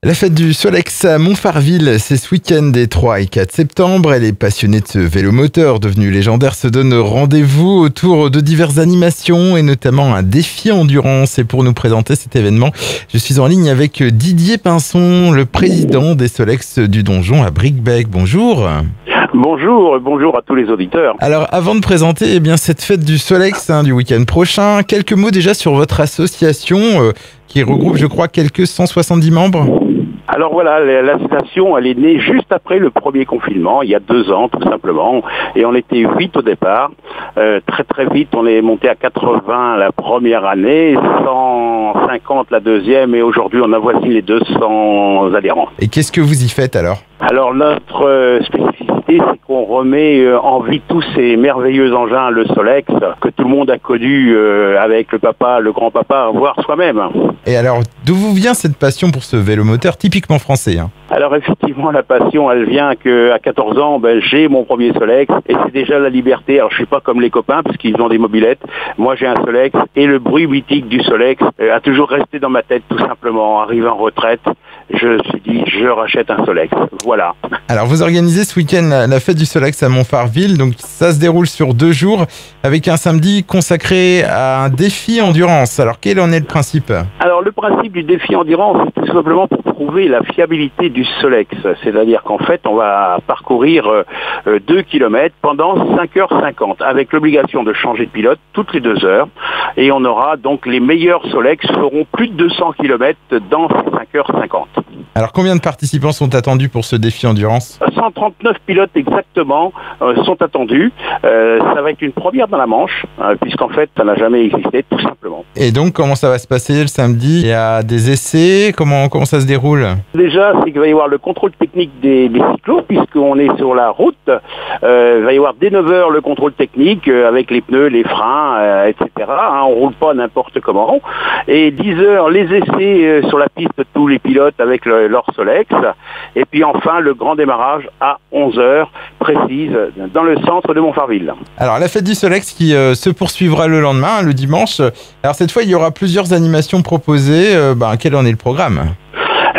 La fête du Solex à Montfarville, c'est ce week-end des 3 et 4 septembre. Et les passionnés de ce vélomoteur devenu légendaire se donnent rendez-vous autour de diverses animations et notamment un défi endurance. Et pour nous présenter cet événement, je suis en ligne avec Didier Pinson, le président des Solex du Donjon à Bricbec. Bonjour. Bonjour à tous les auditeurs. Alors avant de présenter cette fête du Solex du week-end prochain, quelques mots déjà sur votre association qui regroupe je crois quelques 170 membres. Alors voilà, l'association elle est née juste après le premier confinement, il y a 2 ans tout simplement, et on était 8 au départ. Très vite on est monté à 80 la première année, 150 la deuxième, et aujourd'hui on avoisine les 200 adhérents. Et qu'est-ce que vous y faites alors ? Alors notre spécificité, c'est qu'on remet en vie tous ces merveilleux engins, le Solex, que tout le monde a connu avec le papa, le grand-papa, voire soi-même. Et alors, d'où vous vient cette passion pour ce vélomoteur typiquement français ? Alors effectivement, la passion, elle vient qu'à 14 ans, j'ai mon premier Solex, et c'est déjà la liberté. Alors je suis pas comme les copains, parce qu'ils ont des mobylettes. Moi j'ai un Solex, et le bruit mythique du Solex a toujours resté dans ma tête, tout simplement. Arrivé en retraite, je me suis dit, je rachète un Solex. Voilà. Alors vous organisez ce week-end la fête du Solex à Montfarville, donc ça se déroule sur 2 jours, avec un samedi consacré à un défi endurance. Alors quel en est le principe ? Alors le principe du défi endurance, c'est tout simplement pour prouver la fiabilité du Solex. C'est-à-dire qu'en fait, on va parcourir 2 km pendant 5h50, avec l'obligation de changer de pilote toutes les 2 heures. Et on aura donc les meilleurs Solex feront plus de 200 km dans ces 5h50. Alors combien de participants sont attendus pour ce défi endurance ? 139 pilotes exactement sont attendus. Ça va être une première dans la Manche, puisqu'en fait, ça n'a jamais existé, tout simplement. Et donc, comment ça va se passer le samedi ? Il y a des essais ? Comment ça se déroule ? Déjà, c'est qu'il va y avoir le contrôle technique des cyclos, puisqu'on est sur la route. Il va y avoir dès 9h le contrôle technique, avec les pneus, les freins, etc. On roule pas n'importe comment. Et 10h, les essais sur la piste de tous les pilotes avec leur Solex. Et puis enfin, le grand démarrage à 11h précise dans le centre de Montfarville. Alors la fête du Solex qui se poursuivra le lendemain, le dimanche. Alors cette fois, il y aura plusieurs animations proposées. Quel en est le programme ?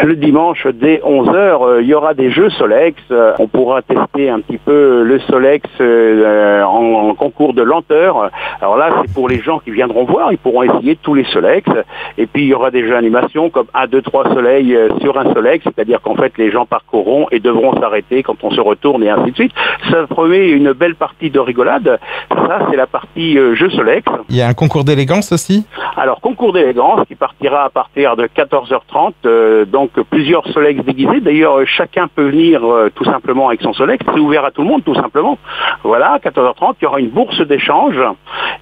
Le dimanche, dès 11h, il y aura des jeux Solex. On pourra tester un petit peu le Solex en concours de lenteur. Alors là, c'est pour les gens qui viendront voir. Ils pourront essayer tous les Solex. Et puis, il y aura des jeux animations comme 1, 2, 3 soleils sur un Solex. C'est-à-dire qu'en fait, les gens parcourront et devront s'arrêter quand on se retourne et ainsi de suite. Ça promet une belle partie de rigolade. Ça, c'est la partie jeux Solex. Il y a un concours d'élégance aussi ? Alors, concours d'élégance qui partira à partir de 14h30. Donc, plusieurs Solex déguisés. D'ailleurs, chacun peut venir tout simplement avec son Solex. C'est ouvert à tout le monde, tout simplement. Voilà, à 14h30, il y aura une bourse d'échange.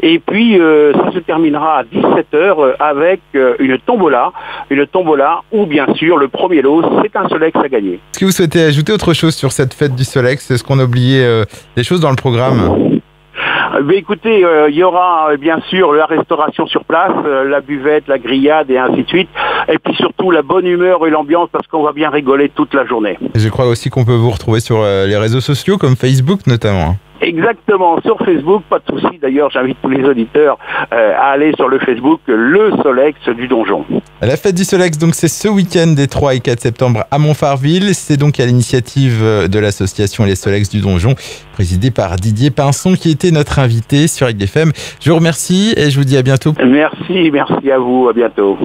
Et puis, ça se terminera à 17h avec une tombola. Une tombola où, bien sûr, le premier lot, c'est un Solex à gagner. Est-ce que vous souhaitez ajouter autre chose sur cette fête du Solex ? Est-ce qu'on a oublié des choses dans le programme ? Écoutez, il y aura bien sûr la restauration sur place, la buvette, la grillade et ainsi de suite. Et puis surtout la bonne humeur et l'ambiance parce qu'on va bien rigoler toute la journée. Je crois aussi qu'on peut vous retrouver sur les réseaux sociaux comme Facebook notamment. Exactement, sur Facebook, pas de souci. D'ailleurs, j'invite tous les auditeurs à aller sur le Facebook Le Solex du Donjon. La fête du Solex, donc c'est ce week-end des 3 et 4 septembre à Montfarville. C'est donc à l'initiative de l'association Les Solex du Donjon, présidée par Didier Pinson, qui était notre invité sur YFM. Je vous remercie et je vous dis à bientôt. Merci à vous, à bientôt.